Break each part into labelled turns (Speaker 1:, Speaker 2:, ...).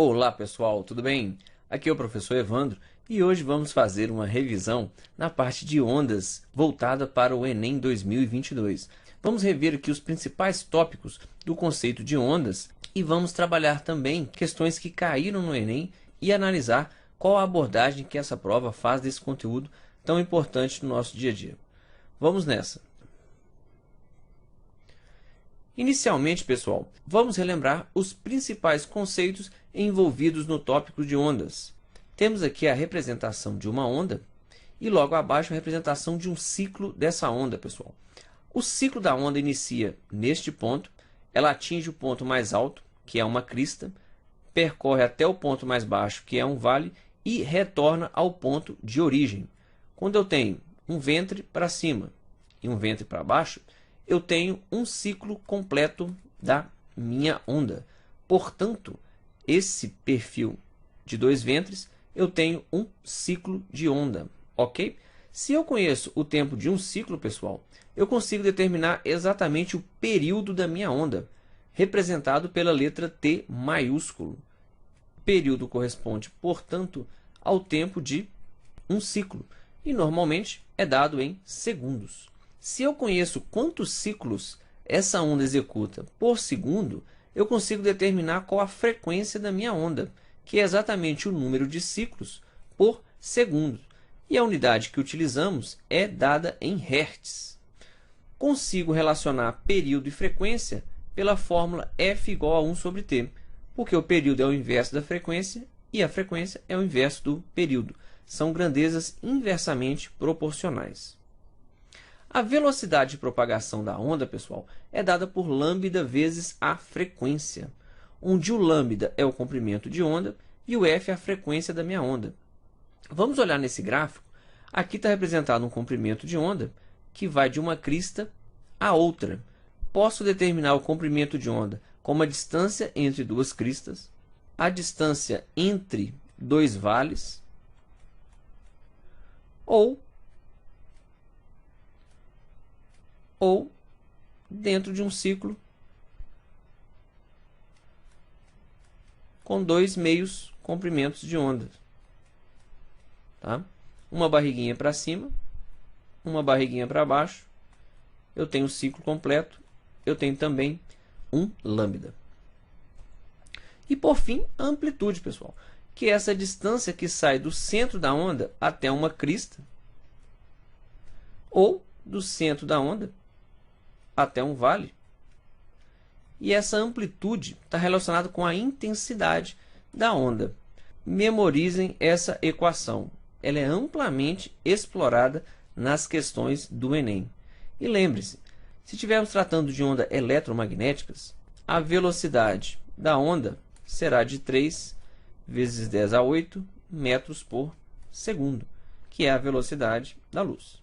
Speaker 1: Olá pessoal, tudo bem? Aqui é o professor Evandro e hoje vamos fazer uma revisão na parte de ondas voltada para o Enem 2022. Vamos rever aqui os principais tópicos do conceito de ondas e vamos trabalhar também questões que caíram no Enem e analisar qual a abordagem que essa prova faz desse conteúdo tão importante no nosso dia a dia. Vamos nessa! Inicialmente, pessoal, vamos relembrar os principais conceitos envolvidos no tópico de ondas. Temos aqui a representação de uma onda e logo abaixo a representação de um ciclo dessa onda, pessoal. O ciclo da onda inicia neste ponto, ela atinge o ponto mais alto, que é uma crista, percorre até o ponto mais baixo, que é um vale, e retorna ao ponto de origem. Quando eu tenho um ventre para cima e um ventre para baixo, eu tenho um ciclo completo da minha onda. Portanto, esse perfil de dois ventres, eu tenho um ciclo de onda, ok? Se eu conheço o tempo de um ciclo, pessoal, eu consigo determinar exatamente o período da minha onda, representado pela letra T maiúsculo. O período corresponde, portanto, ao tempo de um ciclo, e normalmente é dado em segundos. Se eu conheço quantos ciclos essa onda executa por segundo, eu consigo determinar qual a frequência da minha onda, que é exatamente o número de ciclos por segundo. E a unidade que utilizamos é dada em Hertz. Consigo relacionar período e frequência pela fórmula F igual a 1 sobre T, porque o período é o inverso da frequência e a frequência é o inverso do período. São grandezas inversamente proporcionais. A velocidade de propagação da onda, pessoal, é dada por lambda vezes a frequência, onde o lambda é o comprimento de onda e o f é a frequência da minha onda. Vamos olhar nesse gráfico. Aqui está representado um comprimento de onda que vai de uma crista a outra. Posso determinar o comprimento de onda como a distância entre duas cristas, a distância entre dois vales, ou dentro de um ciclo com dois meios comprimentos de onda. Tá? Uma barriguinha para cima, uma barriguinha para baixo. Eu tenho o ciclo completo. Eu tenho também um lambda. E por fim, a amplitude, pessoal, que é essa distância que sai do centro da onda até uma crista, ou do centro da onda até um vale. E essa amplitude está relacionada com a intensidade da onda. Memorizem essa equação. Ela é amplamente explorada nas questões do Enem. E lembre-se, se estivermos tratando de ondas eletromagnéticas, a velocidade da onda será de 3 vezes 10 a 8 metros por segundo, que é a velocidade da luz.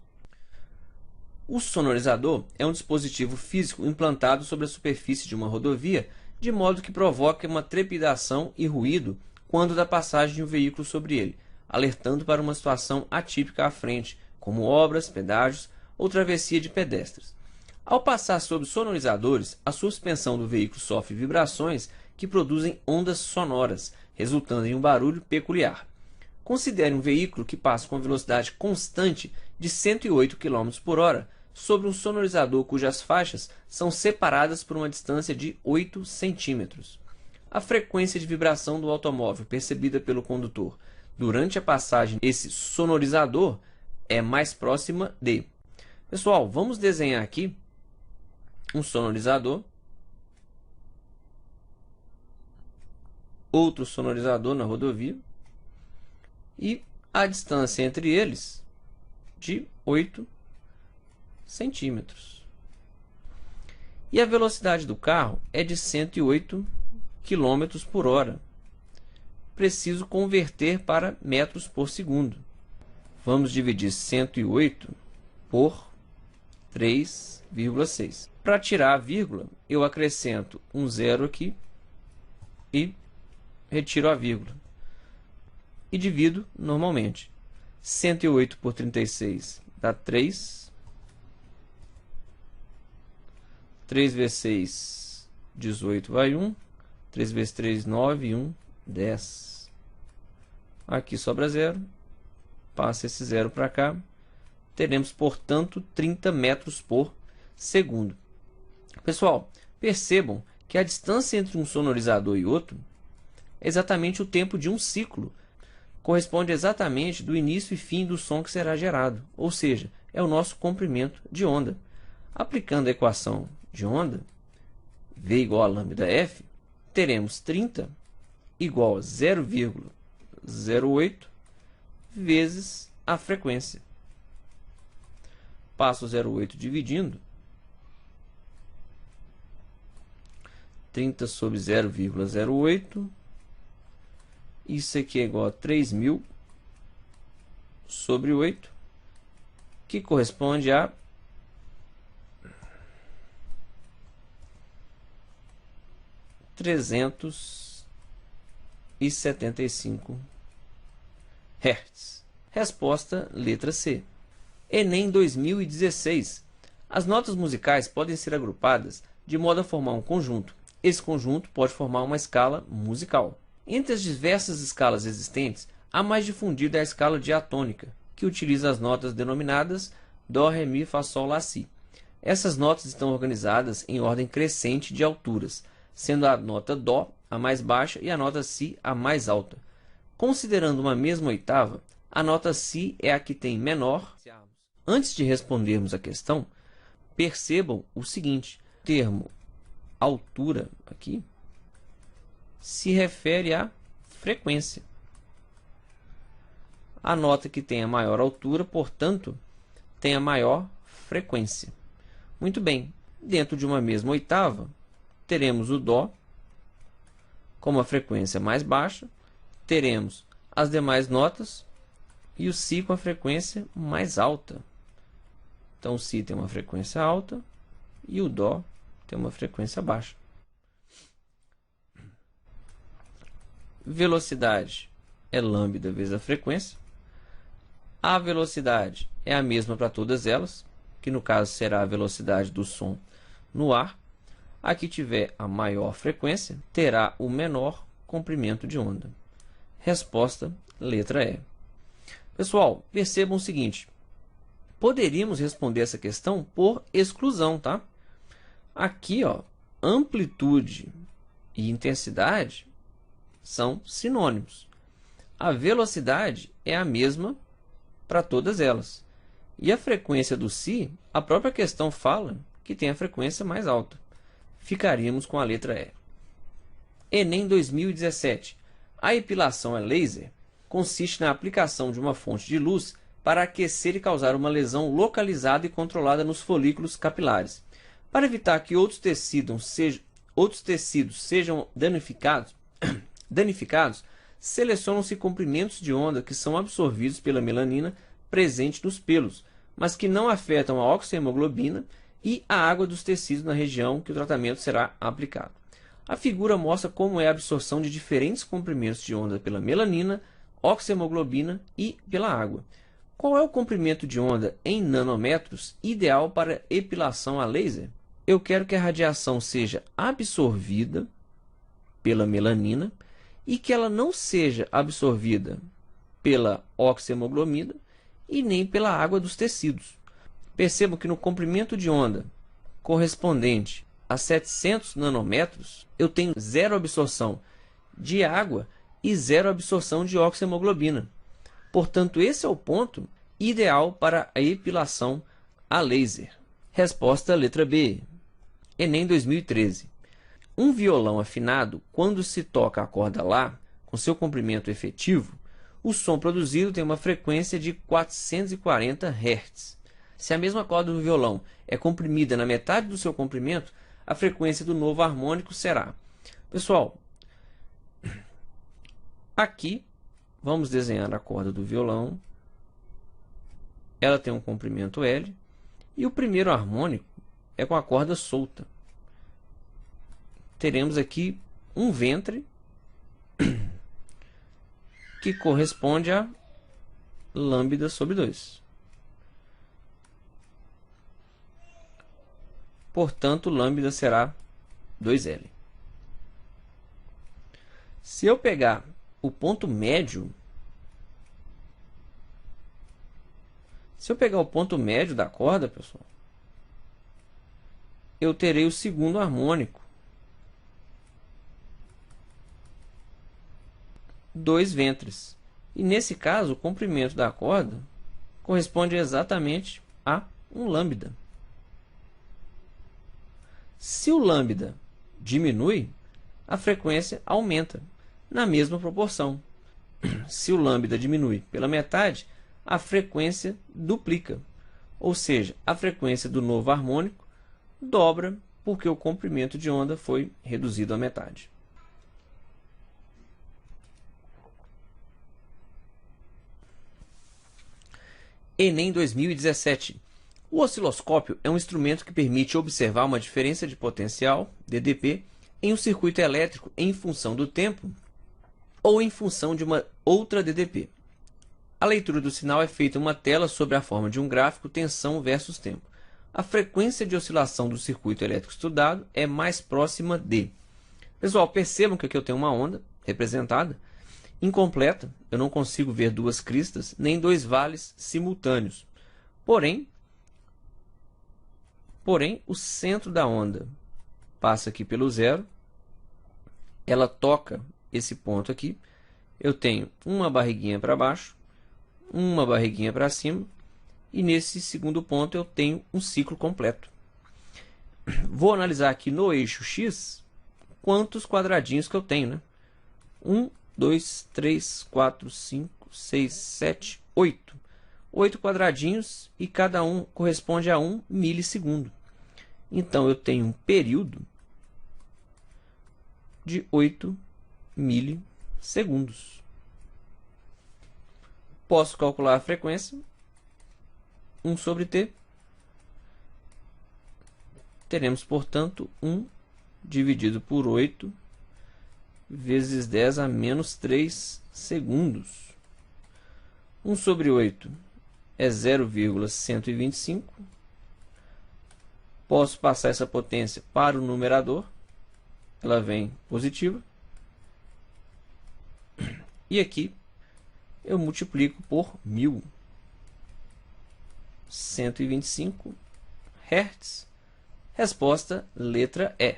Speaker 1: O sonorizador é um dispositivo físico implantado sobre a superfície de uma rodovia, de modo que provoca uma trepidação e ruído quando da passagem de um veículo sobre ele, alertando para uma situação atípica à frente, como obras, pedágios ou travessia de pedestres. Ao passar sobre sonorizadores, a suspensão do veículo sofre vibrações que produzem ondas sonoras, resultando em um barulho peculiar. Considere um veículo que passa com velocidade constante de 108 km por hora sobre um sonorizador cujas faixas são separadas por uma distância de 8 centímetros. A frequência de vibração do automóvel percebida pelo condutor durante a passagem desse sonorizador é mais próxima de... Pessoal, vamos desenhar aqui um sonorizador, outro sonorizador na rodovia e a distância entre eles de 8 centímetros. E a velocidade do carro é de 108 km por hora. Preciso converter para metros por segundo. Vamos dividir 108 por 3,6. Para tirar a vírgula, eu acrescento um zero aqui e retiro a vírgula. E divido normalmente. 108 por 36 dá 3. 3 vezes 6, 18 vai 1. 3 vezes 3, 9, 1, 10. Aqui sobra 0. Passa esse 0 para cá. Teremos, portanto, 30 metros por segundo. Pessoal, percebam que a distância entre um sonorizador e outro é exatamente o tempo de um ciclo. Corresponde exatamente do início e fim do som que será gerado, ou seja, é o nosso comprimento de onda. Aplicando a equação de onda, V igual a lambda F, teremos 30 igual a 0,08 vezes a frequência. Passo o 0,8 dividindo. 30 sobre 0,08. Isso aqui é igual a 3.000 sobre 8, que corresponde a 375 Hz. Resposta letra C. Enem 2016. As notas musicais podem ser agrupadas de modo a formar um conjunto. Esse conjunto pode formar uma escala musical. Entre as diversas escalas existentes, a mais difundida é a escala diatônica, que utiliza as notas denominadas Dó, Ré, Mi, Fá, Sol, Lá, Si. Essas notas estão organizadas em ordem crescente de alturas, sendo a nota Dó a mais baixa e a nota Si a mais alta. Considerando uma mesma oitava, a nota Si é a que tem menor. Antes de respondermos a questão, percebam o seguinte: o termo altura aqui se refere à frequência. A nota que tem a maior altura, portanto, tem a maior frequência. Muito bem, dentro de uma mesma oitava, teremos o Dó com a frequência mais baixa, teremos as demais notas e o Si com a frequência mais alta. Então, o Si tem uma frequência alta e o Dó tem uma frequência baixa. Velocidade é lambda vezes a frequência. A velocidade é a mesma para todas elas, que no caso será a velocidade do som no ar. A que tiver a maior frequência terá o menor comprimento de onda. Resposta letra E. Pessoal, percebam o seguinte: poderíamos responder essa questão por exclusão, tá? Aqui, ó, amplitude e intensidade são sinônimos. A velocidade é a mesma para todas elas. E a frequência do Si, a própria questão fala que tem a frequência mais alta. Ficaríamos com a letra E. Enem 2017. A epilação a laser consiste na aplicação de uma fonte de luz para aquecer e causar uma lesão localizada e controlada nos folículos capilares. Para evitar que outros tecidos sejam danificados, selecionam-se comprimentos de onda que são absorvidos pela melanina presente nos pelos, mas que não afetam a oxohemoglobina e a água dos tecidos na região que o tratamento será aplicado. A figura mostra como é a absorção de diferentes comprimentos de onda pela melanina, oxohemoglobina e pela água. Qual é o comprimento de onda em nanômetros ideal para epilação a laser? Eu quero que a radiação seja absorvida pela melanina e que ela não seja absorvida pela oxohemoglobina e nem pela água dos tecidos. Percebam que no comprimento de onda correspondente a 700 nanômetros, eu tenho zero absorção de água e zero absorção de oxohemoglobina. Portanto, esse é o ponto ideal para a epilação a laser. Resposta letra B. Enem 2013. Um violão afinado, quando se toca a corda Lá, com seu comprimento efetivo, o som produzido tem uma frequência de 440 Hz. Se a mesma corda do violão é comprimida na metade do seu comprimento, a frequência do novo harmônico será... Pessoal, aqui vamos desenhar a corda do violão. Ela tem um comprimento L e o primeiro harmônico é com a corda solta. Teremos aqui um ventre que corresponde a lambda sobre 2. Portanto, lambda será 2L. Se eu pegar o ponto médio, da corda, pessoal, eu terei o segundo harmônico, 2 ventres. E nesse caso, o comprimento da corda corresponde exatamente a um lambda. Se o lambda diminui, a frequência aumenta na mesma proporção. Se o lambda diminui pela metade, a frequência duplica. Ou seja, a frequência do novo harmônico dobra porque o comprimento de onda foi reduzido à metade. Enem 2017. O osciloscópio é um instrumento que permite observar uma diferença de potencial, DDP, em um circuito elétrico em função do tempo ou em função de uma outra DDP. A leitura do sinal é feita em uma tela sob a forma de um gráfico tensão versus tempo. A frequência de oscilação do circuito elétrico estudado é mais próxima de... Pessoal, percebam que aqui eu tenho uma onda representada incompleta, eu não consigo ver duas cristas, nem dois vales simultâneos. Porém, o centro da onda passa aqui pelo zero, ela toca esse ponto aqui, eu tenho uma barriguinha para baixo, uma barriguinha para cima, e nesse segundo ponto eu tenho um ciclo completo. Vou analisar aqui no eixo X quantos quadradinhos que eu tenho, né? 1, 2, 3, 4, 5, 6, 7, 8. 8 quadradinhos e cada um corresponde a 1 milissegundo. Então, eu tenho um período de 8 milissegundos. Posso calcular a frequência. 1 sobre t. Teremos, portanto, 1 dividido por 8 vezes 10 a menos 3 segundos. 1 sobre 8 é 0,125. Posso passar essa potência para o numerador. Ela vem positiva. E aqui eu multiplico por 1000. 125 Hz. Resposta, letra E.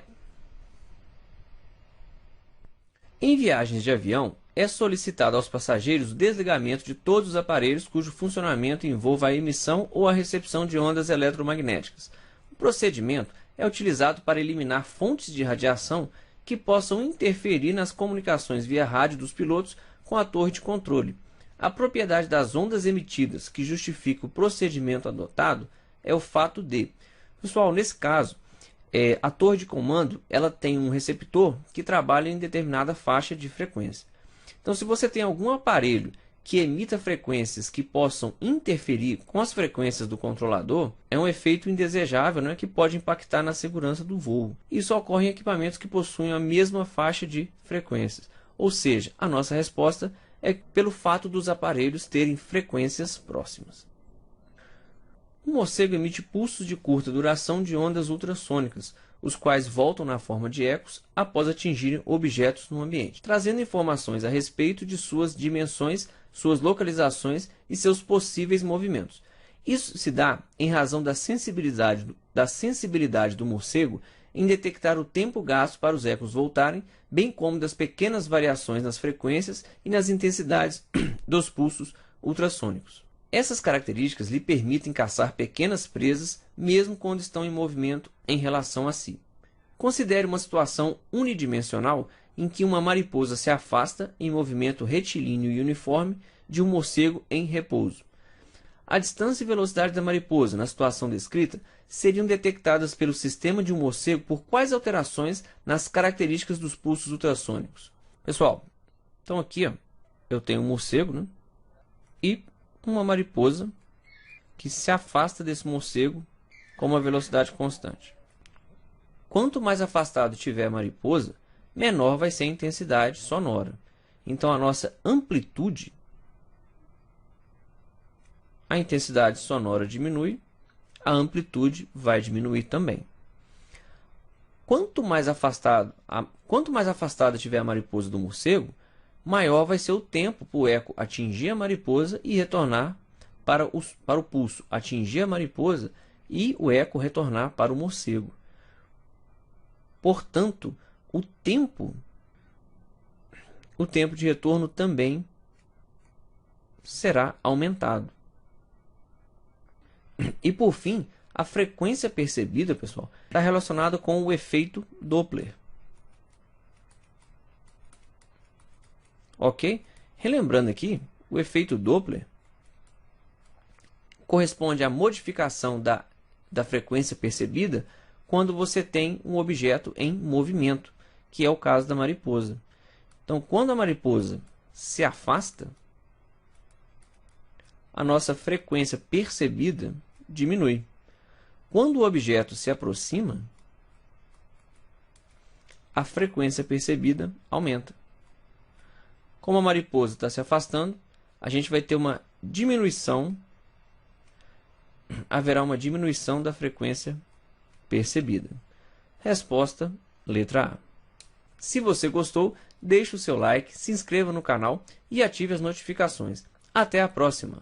Speaker 1: Em viagens de avião, é solicitado aos passageiros o desligamento de todos os aparelhos cujo funcionamento envolva a emissão ou a recepção de ondas eletromagnéticas. O procedimento é utilizado para eliminar fontes de radiação que possam interferir nas comunicações via rádio dos pilotos com a torre de controle. A propriedade das ondas emitidas que justifica o procedimento adotado é o fato de... Pessoal, nesse caso, a torre de comando ela tem um receptor que trabalha em determinada faixa de frequência. Então, se você tem algum aparelho que emita frequências que possam interferir com as frequências do controlador, é um efeito indesejável, né, que pode impactar na segurança do voo. Isso ocorre em equipamentos que possuem a mesma faixa de frequências. Ou seja, a nossa resposta é pelo fato dos aparelhos terem frequências próximas. O morcego emite pulsos de curta duração de ondas ultrassônicas, os quais voltam na forma de ecos após atingirem objetos no ambiente, trazendo informações a respeito de suas dimensões, suas localizações e seus possíveis movimentos. Isso se dá em razão da sensibilidade do morcego em detectar o tempo gasto para os ecos voltarem, bem como das pequenas variações nas frequências e nas intensidades dos pulsos ultrassônicos. Essas características lhe permitem caçar pequenas presas, mesmo quando estão em movimento em relação a si. Considere uma situação unidimensional em que uma mariposa se afasta em movimento retilíneo e uniforme de um morcego em repouso. A distância e velocidade da mariposa, na situação descrita, seriam detectadas pelo sistema de um morcego por quais alterações nas características dos pulsos ultrassônicos? Pessoal, então aqui eu tenho um morcego, né, e uma mariposa que se afasta desse morcego com uma velocidade constante. Quanto mais afastado tiver a mariposa, menor vai ser a intensidade sonora. Então, a nossa amplitude, a intensidade sonora diminui, a amplitude vai diminuir também. quanto mais afastada tiver a mariposa do morcego, maior vai ser o tempo para o eco atingir a mariposa e retornar para o pulso atingir a mariposa e o eco retornar para o morcego. Portanto, o tempo de retorno também será aumentado. E por fim, a frequência percebida, pessoal, está relacionada com o efeito Doppler. Ok? Relembrando aqui, o efeito Doppler corresponde à modificação da frequência percebida quando você tem um objeto em movimento, que é o caso da mariposa. Então, quando a mariposa se afasta, a nossa frequência percebida diminui. Quando o objeto se aproxima, a frequência percebida aumenta. Como a mariposa está se afastando, a gente vai ter uma diminuição, haverá uma diminuição da frequência percebida. Resposta, letra A. Se você gostou, deixe o seu like, se inscreva no canal e ative as notificações. Até a próxima!